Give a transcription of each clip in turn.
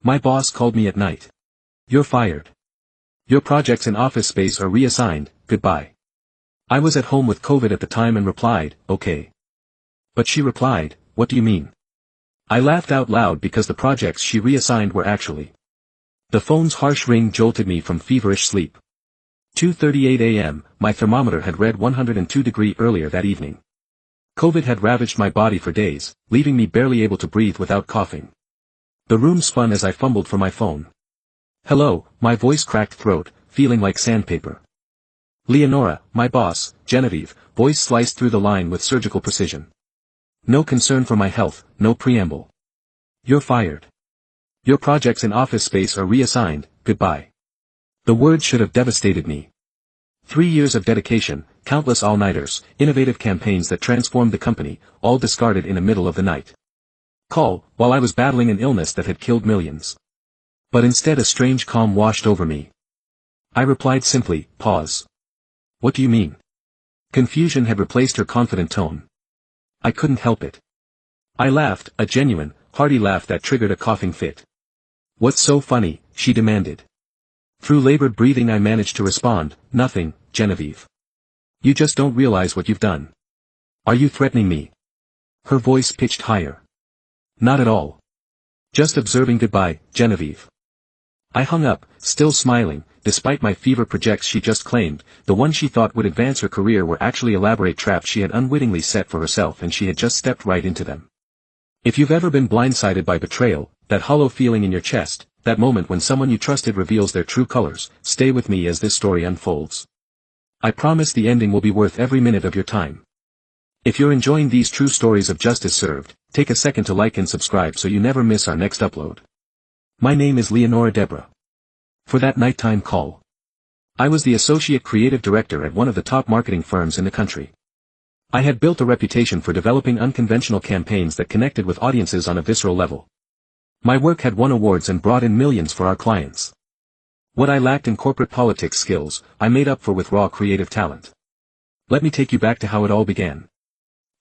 My boss called me at night. You're fired. Your projects in office space are reassigned, goodbye. I was at home with COVID at the time and replied, okay. But she replied, what do you mean? I laughed out loud because the projects she reassigned were actually. The phone's harsh ring jolted me from feverish sleep. 2:38 a.m., my thermometer had read 102 degrees earlier that evening. COVID had ravaged my body for days, leaving me barely able to breathe without coughing. The room spun as I fumbled for my phone. Hello, my voice cracked throat, feeling like sandpaper. Leonora, my boss, Genevieve, voice sliced through the line with surgical precision. No concern for my health, no preamble. You're fired. Your projects in office space are reassigned, goodbye. The word should have devastated me. 3 years of dedication, countless all-nighters, innovative campaigns that transformed the company, all discarded in the middle of the night. Call, while I was battling an illness that had killed millions. But instead a strange calm washed over me. I replied simply, pause. What do you mean? Confusion had replaced her confident tone. I couldn't help it. I laughed, a genuine, hearty laugh that triggered a coughing fit. What's so funny? She demanded. Through labored breathing I managed to respond, nothing, Genevieve. You just don't realize what you've done. Are you threatening me? Her voice pitched higher. Not at all. Just observing goodbye, Genevieve. I hung up, still smiling, despite my fever projects she just claimed, the ones she thought would advance her career were actually elaborate traps she had unwittingly set for herself and she had just stepped right into them. If you've ever been blindsided by betrayal, that hollow feeling in your chest, that moment when someone you trusted reveals their true colors, stay with me as this story unfolds. I promise the ending will be worth every minute of your time. If you're enjoying these true stories of justice served, take a second to like and subscribe so you never miss our next upload. My name is Leonora Deborah. For that nighttime call. I was the associate creative director at one of the top marketing firms in the country. I had built a reputation for developing unconventional campaigns that connected with audiences on a visceral level. My work had won awards and brought in millions for our clients. What I lacked in corporate politics skills, I made up for with raw creative talent. Let me take you back to how it all began.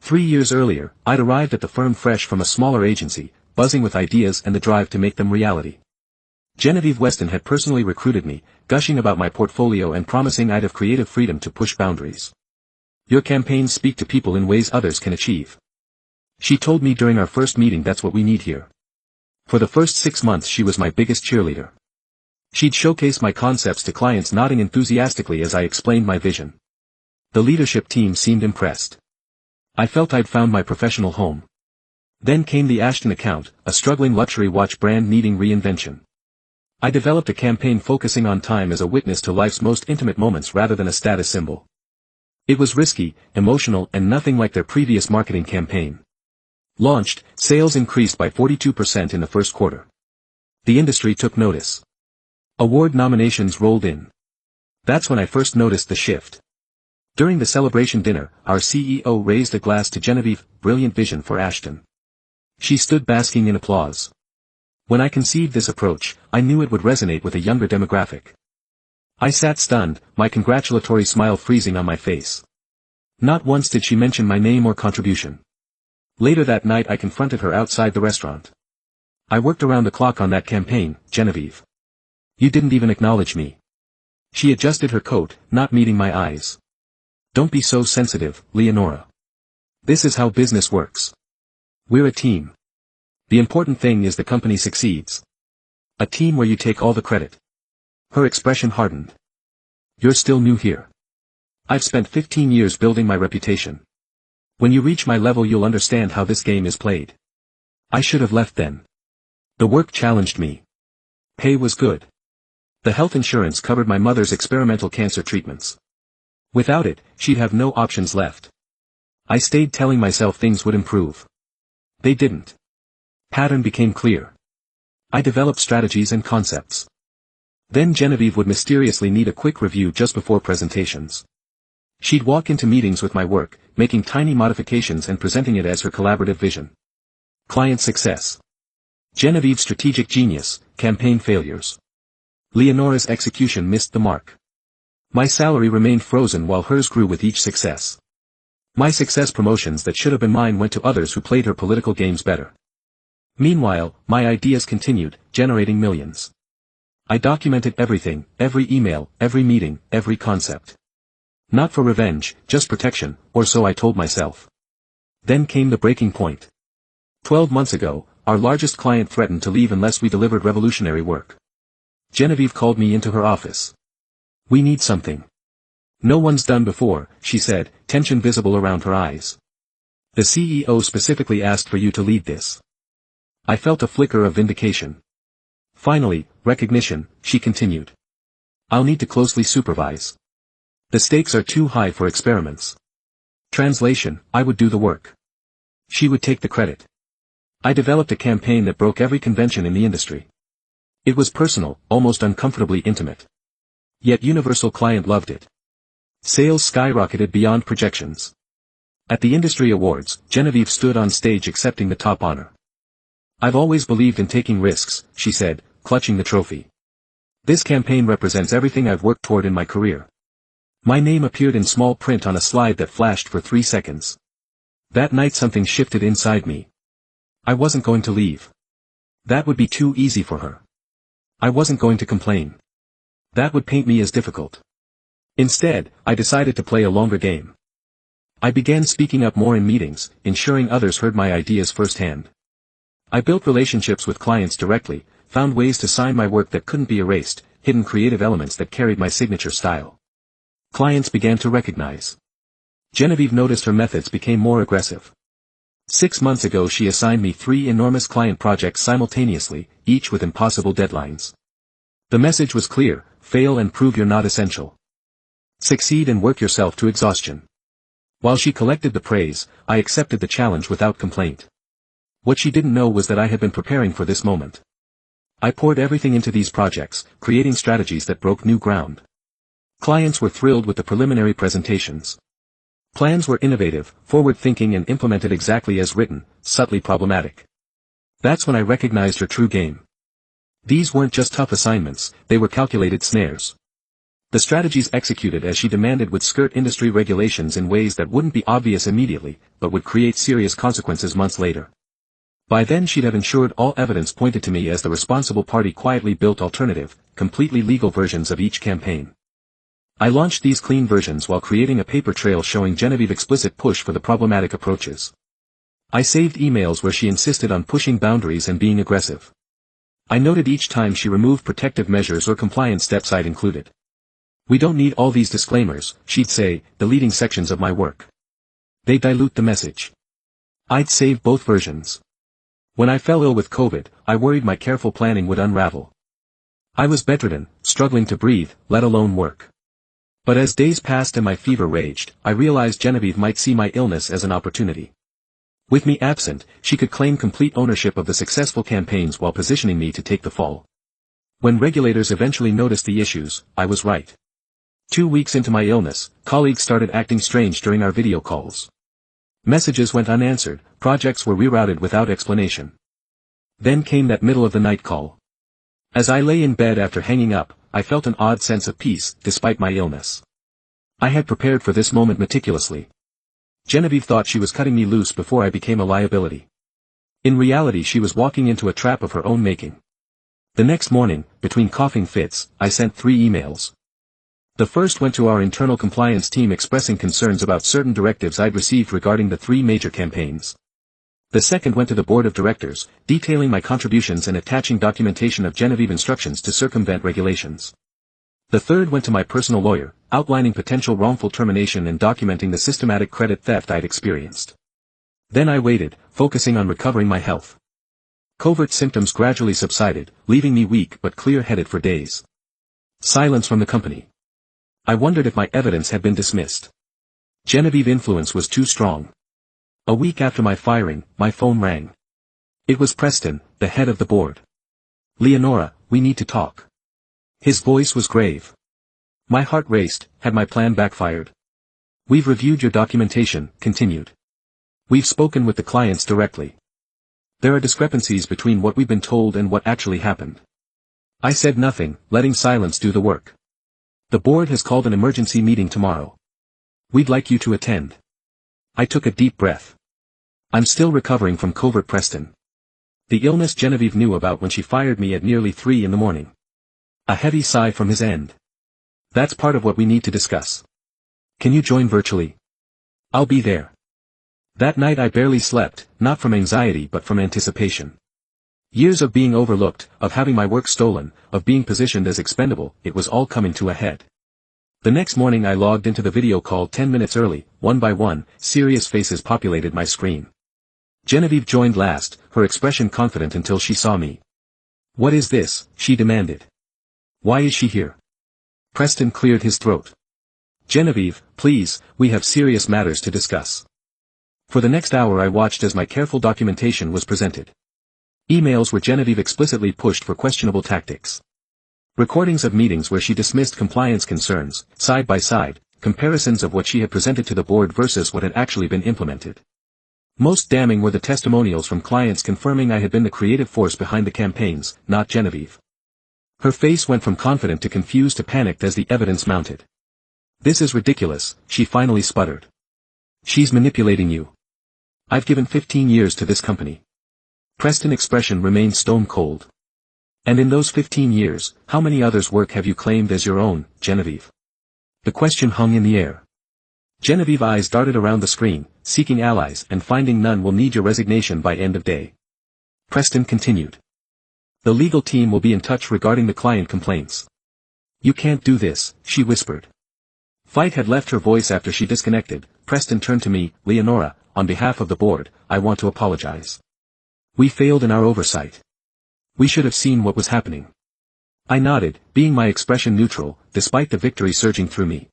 3 years earlier, I'd arrived at the firm fresh from a smaller agency, buzzing with ideas and the drive to make them reality. Genevieve Weston had personally recruited me, gushing about my portfolio and promising I'd have creative freedom to push boundaries. Your campaigns speak to people in ways others can achieve. She told me during our first meeting that's what we need here. For the first 6 months she was my biggest cheerleader. She'd showcase my concepts to clients nodding enthusiastically as I explained my vision. The leadership team seemed impressed. I felt I'd found my professional home. Then came the Ashton account, a struggling luxury watch brand needing reinvention. I developed a campaign focusing on time as a witness to life's most intimate moments rather than a status symbol. It was risky, emotional and nothing like their previous marketing campaign. Launched, sales increased by 42% in the first quarter. The industry took notice. Award nominations rolled in. That's when I first noticed the shift. During the celebration dinner, our CEO raised a glass to Genevieve, brilliant vision for Ashton. She stood basking in applause. When I conceived this approach, I knew it would resonate with a younger demographic. I sat stunned, my congratulatory smile freezing on my face. Not once did she mention my name or contribution. Later that night I confronted her outside the restaurant. I worked around the clock on that campaign, Genevieve. You didn't even acknowledge me. She adjusted her coat, not meeting my eyes. Don't be so sensitive, Leonora. This is how business works. We're a team. The important thing is the company succeeds. A team where you take all the credit. Her expression hardened. You're still new here. I've spent 15 years building my reputation. When you reach my level you'll understand how this game is played. I should have left then. The work challenged me. Pay was good. The health insurance covered my mother's experimental cancer treatments. Without it, she'd have no options left. I stayed telling myself things would improve. They didn't. Pattern became clear. I developed strategies and concepts. Then Genevieve would mysteriously need a quick review just before presentations. She'd walk into meetings with my work, making tiny modifications and presenting it as her collaborative vision. Client success. Genevieve's strategic genius, campaign failures. Leonora's execution missed the mark. My salary remained frozen while hers grew with each success. My success promotions that should have been mine went to others who played her political games better. Meanwhile, my ideas continued, generating millions. I documented everything, every email, every meeting, every concept. Not for revenge, just protection, or so I told myself. Then came the breaking point. 12 months ago, our largest client threatened to leave unless we delivered revolutionary work. Genevieve called me into her office. "We need something. No one's done before," she said, tension visible around her eyes. "The CEO specifically asked for you to lead this." I felt a flicker of vindication. "Finally, recognition," she continued. "I'll need to closely supervise. The stakes are too high for experiments." Translation: I would do the work. She would take the credit. I developed a campaign that broke every convention in the industry. It was personal, almost uncomfortably intimate. Yet universal client loved it. Sales skyrocketed beyond projections. At the industry awards, Genevieve stood on stage accepting the top honor. "I've always believed in taking risks," she said, clutching the trophy. "This campaign represents everything I've worked toward in my career." My name appeared in small print on a slide that flashed for 3 seconds. That night something shifted inside me. I wasn't going to leave. That would be too easy for her. I wasn't going to complain. That would paint me as difficult. Instead, I decided to play a longer game. I began speaking up more in meetings, ensuring others heard my ideas firsthand. I built relationships with clients directly, found ways to sign my work that couldn't be erased, hidden creative elements that carried my signature style. Clients began to recognize. Genevieve noticed her methods became more aggressive. 6 months ago she assigned me 3 enormous client projects simultaneously, each with impossible deadlines. The message was clear: fail and prove you're not essential. Succeed and work yourself to exhaustion. While she collected the praise, I accepted the challenge without complaint. What she didn't know was that I had been preparing for this moment. I poured everything into these projects, creating strategies that broke new ground. Clients were thrilled with the preliminary presentations. Plans were innovative, forward-thinking and implemented exactly as written, subtly problematic. That's when I recognized her true game. These weren't just tough assignments, they were calculated snares. The strategies executed as she demanded would skirt industry regulations in ways that wouldn't be obvious immediately, but would create serious consequences months later. By then she'd have ensured all evidence pointed to me as the responsible party quietly built alternative, completely legal versions of each campaign. I launched these clean versions while creating a paper trail showing Genevieve's explicit push for the problematic approaches. I saved emails where she insisted on pushing boundaries and being aggressive. I noted each time she removed protective measures or compliance steps I'd included. "We don't need all these disclaimers," she'd say, deleting sections of my work. "They dilute the message." I'd save both versions. When I fell ill with COVID, I worried my careful planning would unravel. I was bedridden, struggling to breathe, let alone work. But as days passed and my fever raged, I realized Genevieve might see my illness as an opportunity. With me absent, she could claim complete ownership of the successful campaigns while positioning me to take the fall. When regulators eventually noticed the issues, I was right. 2 weeks into my illness, colleagues started acting strange during our video calls. Messages went unanswered, projects were rerouted without explanation. Then came that middle-of-the-night call. As I lay in bed after hanging up, I felt an odd sense of peace, despite my illness. I had prepared for this moment meticulously. Genevieve thought she was cutting me loose before I became a liability. In reality she was walking into a trap of her own making. The next morning, between coughing fits, I sent 3 emails. The first went to our internal compliance team expressing concerns about certain directives I'd received regarding the 3 major campaigns. The second went to the board of directors, detailing my contributions and attaching documentation of Genevieve instructions to circumvent regulations. The third went to my personal lawyer, outlining potential wrongful termination and documenting the systematic credit theft I'd experienced. Then I waited, focusing on recovering my health. Covert symptoms gradually subsided, leaving me weak but clear-headed for days. Silence from the company. I wondered if my evidence had been dismissed. Genevieve's influence was too strong. A week after my firing, my phone rang. It was Preston, the head of the board. "Leonora, we need to talk." His voice was grave. My heart raced. Had my plan backfired? "We've reviewed your documentation," continued. "We've spoken with the clients directly. There are discrepancies between what we've been told and what actually happened." I said nothing, letting silence do the work. "The board has called an emergency meeting tomorrow. We'd like you to attend." I took a deep breath. I'm still recovering from covert Preston. The illness Genevieve knew about when she fired me at nearly 3 in the morning. A heavy sigh from his end. That's part of what we need to discuss. Can you join virtually? I'll be there. That night I barely slept, not from anxiety but from anticipation. Years of being overlooked, of having my work stolen, of being positioned as expendable, it was all coming to a head. The next morning I logged into the video call 10 minutes early, one by one, serious faces populated my screen. Genevieve joined last, her expression confident until she saw me. What is this? She demanded. Why is she here? Preston cleared his throat. Genevieve, please, we have serious matters to discuss. For the next hour I watched as my careful documentation was presented. Emails where Genevieve explicitly pushed for questionable tactics. Recordings of meetings where she dismissed compliance concerns, side by side, comparisons of what she had presented to the board versus what had actually been implemented. Most damning were the testimonials from clients confirming I had been the creative force behind the campaigns, not Genevieve. Her face went from confident to confused to panicked as the evidence mounted. This is ridiculous, she finally sputtered. She's manipulating you. I've given 15 years to this company. Preston's expression remained stone cold. And in those 15 years, how many others' work have you claimed as your own, Genevieve? The question hung in the air. Genevieve's eyes darted around the screen, seeking allies, and finding none will need your resignation by end of day. Preston continued. The legal team will be in touch regarding the client complaints. You can't do this, she whispered. Fight had left her voice after she disconnected. Preston turned to me, Leonora, on behalf of the board, I want to apologize. We failed in our oversight. We should have seen what was happening. I nodded, being my expression neutral, despite the victory surging through me.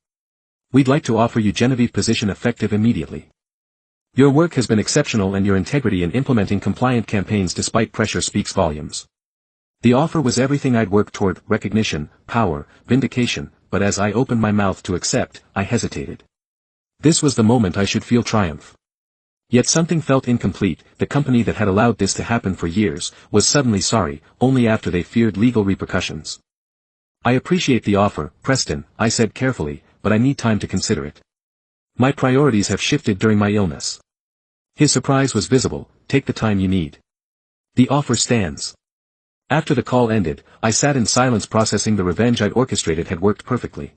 We'd like to offer you Genevieve's position effective immediately. Your work has been exceptional and your integrity in implementing compliant campaigns despite pressure speaks volumes. The offer was everything I'd worked toward: recognition, power, vindication, but as I opened my mouth to accept, I hesitated. This was the moment I should feel triumph. Yet something felt incomplete. The company that had allowed this to happen for years, was suddenly sorry, only after they feared legal repercussions. I appreciate the offer, Preston, I said carefully, but I need time to consider it. My priorities have shifted during my illness. His surprise was visible. Take the time you need. The offer stands. After the call ended, I sat in silence processing the revenge I'd orchestrated had worked perfectly.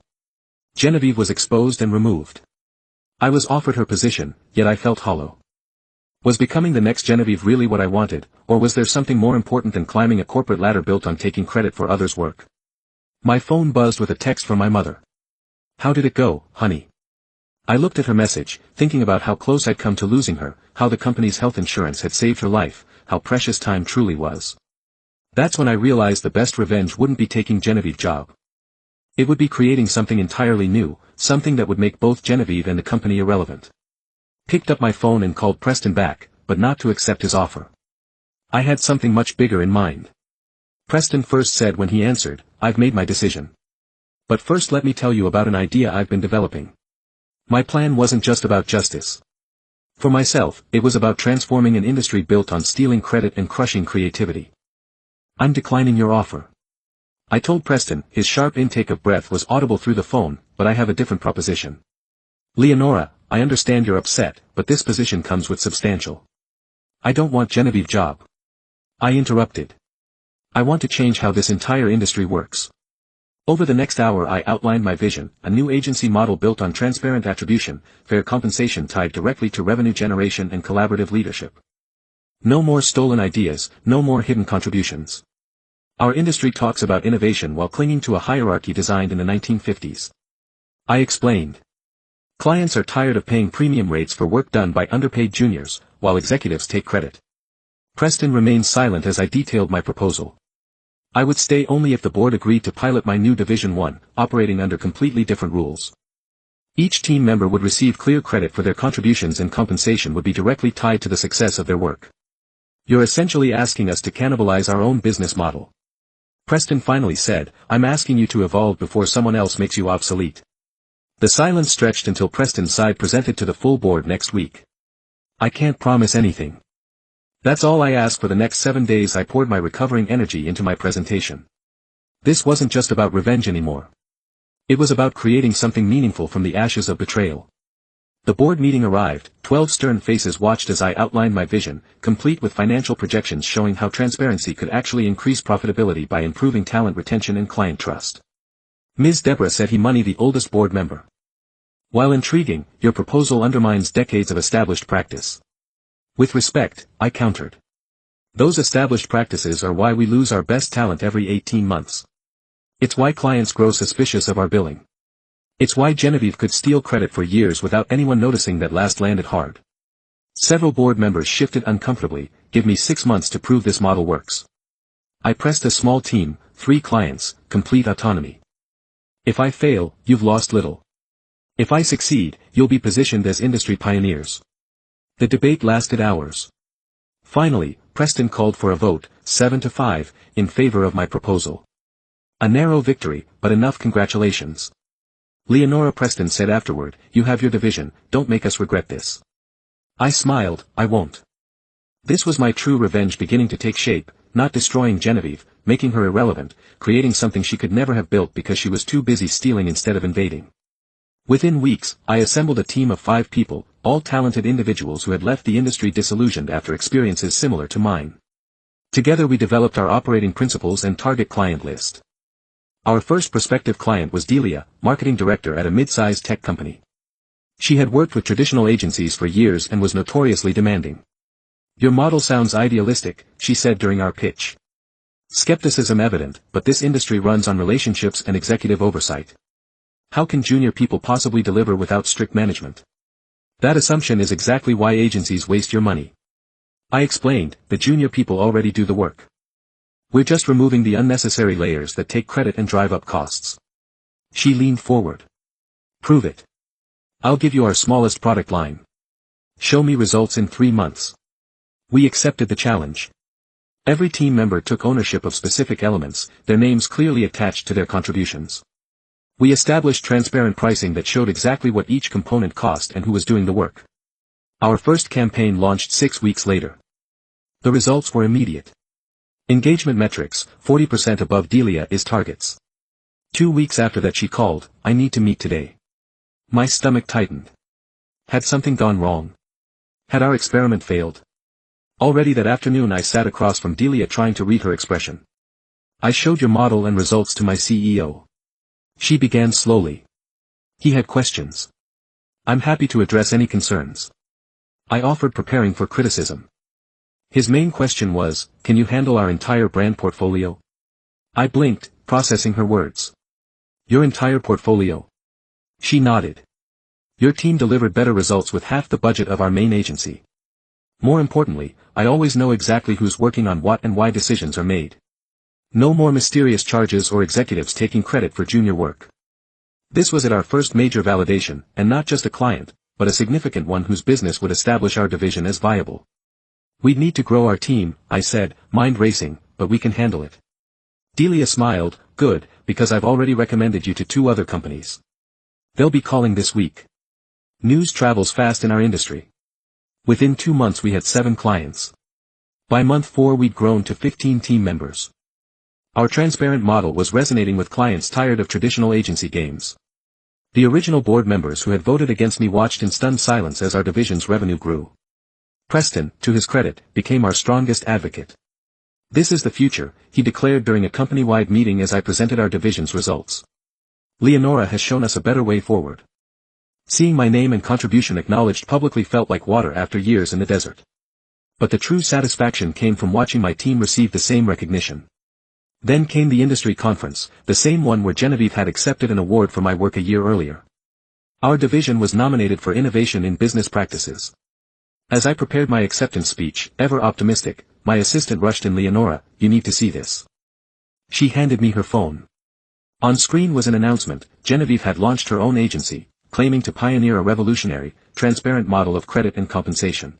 Genevieve was exposed and removed. I was offered her position, yet I felt hollow. Was becoming the next Genevieve really what I wanted, or was there something more important than climbing a corporate ladder built on taking credit for others' work? My phone buzzed with a text from my mother. How did it go, honey? I looked at her message, thinking about how close I'd come to losing her, how the company's health insurance had saved her life, how precious time truly was. That's when I realized the best revenge wouldn't be taking Genevieve's job. It would be creating something entirely new, something that would make both Genevieve and the company irrelevant. Picked up my phone and called Preston back, but not to accept his offer. I had something much bigger in mind. Preston first said when he answered, I've made my decision. But first let me tell you about an idea I've been developing. My plan wasn't just about justice. For myself, it was about transforming an industry built on stealing credit and crushing creativity. I'm declining your offer. I told Preston. His sharp intake of breath was audible through the phone, but I have a different proposition. Leonora, I understand you're upset, but this position comes with substantial. I don't want Genevieve's job. I interrupted. I want to change how this entire industry works. Over the next hour I outlined my vision, a new agency model built on transparent attribution, fair compensation tied directly to revenue generation and collaborative leadership. No more stolen ideas, no more hidden contributions. Our industry talks about innovation while clinging to a hierarchy designed in the 1950s. I explained. Clients are tired of paying premium rates for work done by underpaid juniors, while executives take credit. Preston remained silent as I detailed my proposal. I would stay only if the board agreed to pilot my new Division 1, operating under completely different rules. Each team member would receive clear credit for their contributions and compensation would be directly tied to the success of their work. You're essentially asking us to cannibalize our own business model. Preston finally said, I'm asking you to evolve before someone else makes you obsolete. The silence stretched until Preston's side presented to the full board next week. I can't promise anything. That's all I ask. For the next 7 days I poured my recovering energy into my presentation. This wasn't just about revenge anymore. It was about creating something meaningful from the ashes of betrayal. The board meeting arrived, 12 stern faces watched as I outlined my vision, complete with financial projections showing how transparency could actually increase profitability by improving talent retention and client trust. Ms. Deborah said he money the oldest board member. While intriguing, your proposal undermines decades of established practice. With respect, I countered. Those established practices are why we lose our best talent every 18 months. It's why clients grow suspicious of our billing. It's why Genevieve could steal credit for years without anyone noticing that last landed hard. Several board members shifted uncomfortably. Give me 6 months to prove this model works. I pressed a small team, 3 clients, complete autonomy. If I fail, you've lost little. If I succeed, you'll be positioned as industry pioneers. The debate lasted hours. Finally, Preston called for a vote, 7-5, in favor of my proposal. A narrow victory, but enough congratulations. Leonora Preston said afterward, you have your division, don't make us regret this. I smiled, I won't. This was my true revenge beginning to take shape, not destroying Genevieve, making her irrelevant, creating something she could never have built because she was too busy stealing instead of invading. Within weeks, I assembled a team of 5 people, all talented individuals who had left the industry disillusioned after experiences similar to mine. Together we developed our operating principles and target client list. Our first prospective client was Delia, marketing director at a mid-sized tech company. She had worked with traditional agencies for years and was notoriously demanding. Your model sounds idealistic, she said during our pitch. Skepticism evident, but this industry runs on relationships and executive oversight. How can junior people possibly deliver without strict management? That assumption is exactly why agencies waste your money. I explained, the junior people already do the work. We're just removing the unnecessary layers that take credit and drive up costs. She leaned forward. Prove it. I'll give you our smallest product line. Show me results in 3 months. We accepted the challenge. Every team member took ownership of specific elements, their names clearly attached to their contributions. We established transparent pricing that showed exactly what each component cost and who was doing the work. Our first campaign launched 6 weeks later. The results were immediate. Engagement metrics, 40% above Delia is targets. 2 weeks after that she called, I need to meet today. My stomach tightened. Had something gone wrong? Had our experiment failed? Already that afternoon I sat across from Delia trying to read her expression. I showed your model and results to my CEO. She began slowly. He had questions. I'm happy to address any concerns. I offered preparing for criticism. His main question was, can you handle our entire brand portfolio? I blinked, processing her words. Your entire portfolio? She nodded. Your team delivered better results with half the budget of our main agency. More importantly, I always know exactly who's working on what and why decisions are made. No more mysterious charges or executives taking credit for junior work. This was at our first major validation, and not just a client, but a significant one whose business would establish our division as viable. We'd need to grow our team, I said, mind racing, but we can handle it. Delia smiled, good, because I've already recommended you to 2 other companies. They'll be calling this week. News travels fast in our industry. Within 2 months we had 7 clients. By month 4 we'd grown to 15 team members. Our transparent model was resonating with clients tired of traditional agency games. The original board members who had voted against me watched in stunned silence as our division's revenue grew. Preston, to his credit, became our strongest advocate. This is the future, he declared during a company-wide meeting as I presented our division's results. Leonora has shown us a better way forward. Seeing my name and contribution acknowledged publicly felt like water after years in the desert. But the true satisfaction came from watching my team receive the same recognition. Then came the industry conference, the same one where Genevieve had accepted an award for my work a year earlier. Our division was nominated for innovation in business practices. As I prepared my acceptance speech, ever optimistic, my assistant rushed in. Leonora, you need to see this. She handed me her phone. On screen was an announcement. Genevieve had launched her own agency, claiming to pioneer a revolutionary, transparent model of credit and compensation.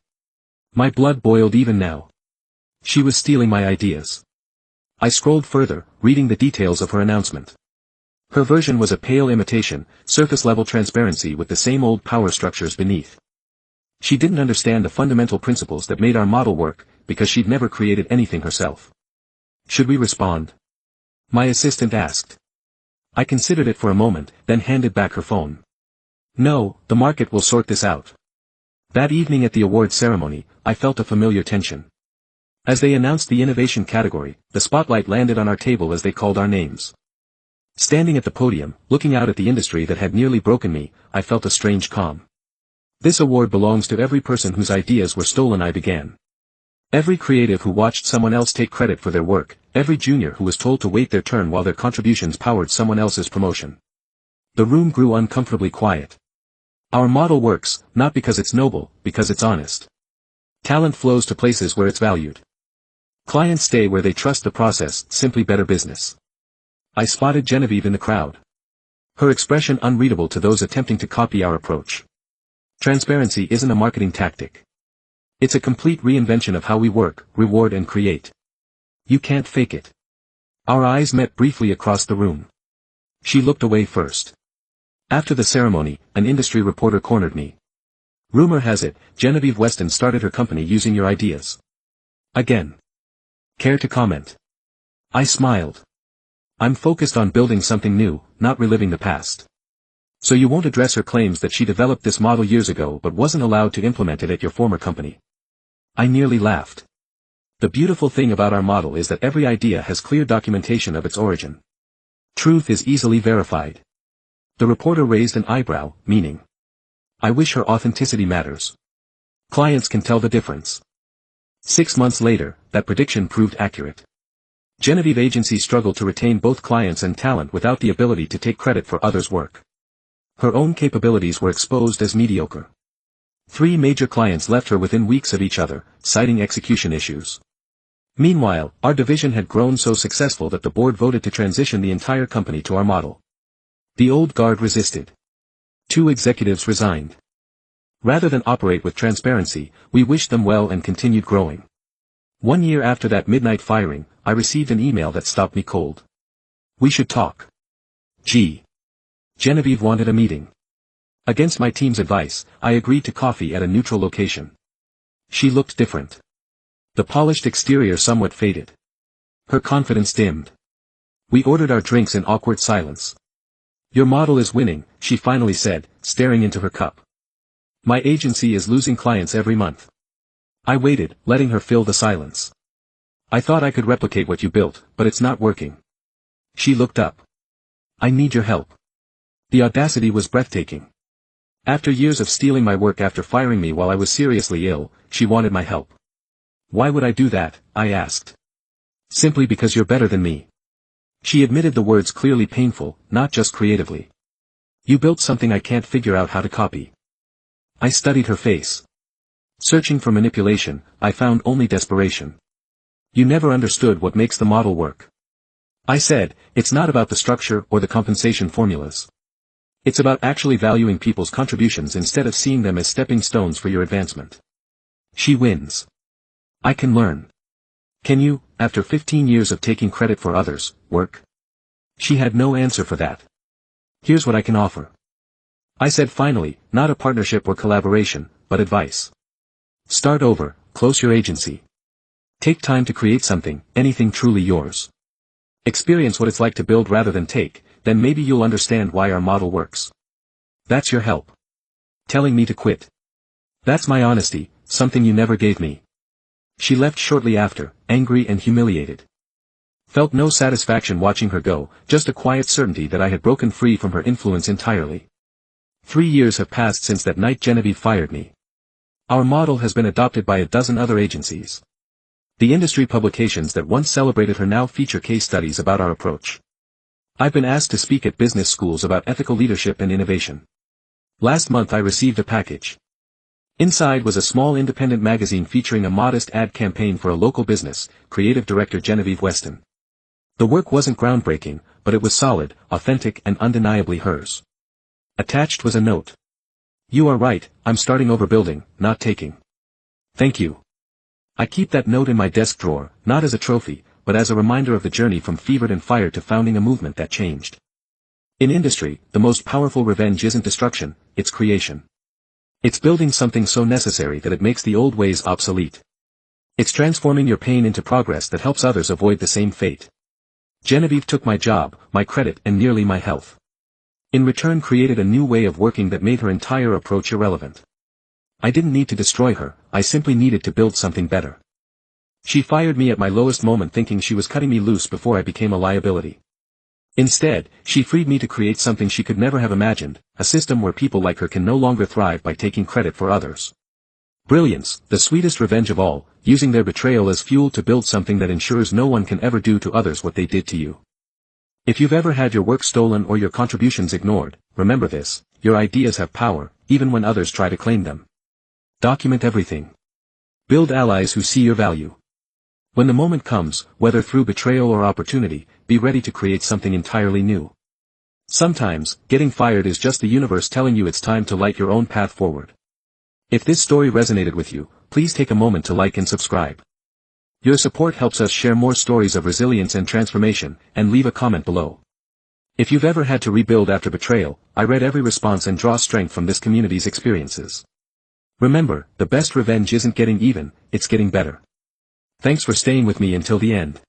My blood boiled even now. She was stealing my ideas. I scrolled further, reading the details of her announcement. Her version was a pale imitation, surface-level transparency with the same old power structures beneath. She didn't understand the fundamental principles that made our model work, because she'd never created anything herself. Should we respond? My assistant asked. I considered it for a moment, then handed back her phone. No, the market will sort this out. That evening at the award ceremony, I felt a familiar tension. As they announced the innovation category, the spotlight landed on our table as they called our names. Standing at the podium, looking out at the industry that had nearly broken me, I felt a strange calm. This award belongs to every person whose ideas were stolen, I began. Every creative who watched someone else take credit for their work, every junior who was told to wait their turn while their contributions powered someone else's promotion. The room grew uncomfortably quiet. Our model works, not because it's noble, because it's honest. Talent flows to places where it's valued. Clients stay where they trust the process, simply better business. I spotted Genevieve in the crowd. Her expression unreadable to those attempting to copy our approach. Transparency isn't a marketing tactic. It's a complete reinvention of how we work, reward and create. You can't fake it. Our eyes met briefly across the room. She looked away first. After the ceremony, an industry reporter cornered me. Rumor has it, Genevieve Weston started her company using your ideas. Again. Care to comment? I smiled. I'm focused on building something new, not reliving the past. So you won't address her claims that she developed this model years ago but wasn't allowed to implement it at your former company. I nearly laughed. The beautiful thing about our model is that every idea has clear documentation of its origin. Truth is easily verified. The reporter raised an eyebrow, meaning. I wish her authenticity matters. Clients can tell the difference. 6 months later, that prediction proved accurate. Genevieve Agency struggled to retain both clients and talent without the ability to take credit for others' work. Her own capabilities were exposed as mediocre. 3 major clients left her within weeks of each other, citing execution issues. Meanwhile, our division had grown so successful that the board voted to transition the entire company to our model. The old guard resisted. 2 executives resigned. Rather than operate with transparency, we wished them well and continued growing. 1 year after that midnight firing, I received an email that stopped me cold. We should talk. Genevieve wanted a meeting. Against my team's advice, I agreed to coffee at a neutral location. She looked different. The polished exterior somewhat faded. Her confidence dimmed. We ordered our drinks in awkward silence. Your model is winning, she finally said, staring into her cup. My agency is losing clients every month. I waited, letting her fill the silence. I thought I could replicate what you built, but it's not working. She looked up. I need your help. The audacity was breathtaking. After years of stealing my work after firing me while I was seriously ill, she wanted my help. Why would I do that? I asked. Simply because you're better than me. She admitted the words clearly painful, not just creatively. You built something I can't figure out how to copy. I studied her face. Searching for manipulation, I found only desperation. You never understood what makes the model work. I said, it's not about the structure or the compensation formulas. It's about actually valuing people's contributions instead of seeing them as stepping stones for your advancement. She wins. I can learn. Can you, after 15 years of taking credit for others, work? She had no answer for that. Here's what I can offer. I said finally, not a partnership or collaboration, but advice. Start over, close your agency. Take time to create something, anything truly yours. Experience what it's like to build rather than take, then maybe you'll understand why our model works. That's your help. Telling me to quit. That's my honesty, something you never gave me. She left shortly after, angry and humiliated. Felt no satisfaction watching her go, just a quiet certainty that I had broken free from her influence entirely. 3 years have passed since that night Genevieve fired me. Our model has been adopted by a dozen other agencies. The industry publications that once celebrated her now feature case studies about our approach. I've been asked to speak at business schools about ethical leadership and innovation. Last month I received a package. Inside was a small independent magazine featuring a modest ad campaign for a local business, creative director Genevieve Weston. The work wasn't groundbreaking, but it was solid, authentic and undeniably hers. Attached was a note. You are right, I'm starting over building, not taking. Thank you. I keep that note in my desk drawer, not as a trophy, but as a reminder of the journey from fevered and fired to founding a movement that changed. In industry, the most powerful revenge isn't destruction, it's creation. It's building something so necessary that it makes the old ways obsolete. It's transforming your pain into progress that helps others avoid the same fate. Genevieve took my job, my credit and nearly my health. In return created a new way of working that made her entire approach irrelevant. I didn't need to destroy her, I simply needed to build something better. She fired me at my lowest moment thinking she was cutting me loose before I became a liability. Instead, she freed me to create something she could never have imagined, a system where people like her can no longer thrive by taking credit for others. Brilliance, the sweetest revenge of all, using their betrayal as fuel to build something that ensures no one can ever do to others what they did to you. If you've ever had your work stolen or your contributions ignored, remember this, your ideas have power, even when others try to claim them. Document everything. Build allies who see your value. When the moment comes, whether through betrayal or opportunity, be ready to create something entirely new. Sometimes, getting fired is just the universe telling you it's time to light your own path forward. If this story resonated with you, please take a moment to like and subscribe. Your support helps us share more stories of resilience and transformation, and leave a comment below. If you've ever had to rebuild after betrayal, I read every response and draw strength from this community's experiences. Remember, the best revenge isn't getting even, it's getting better. Thanks for staying with me until the end.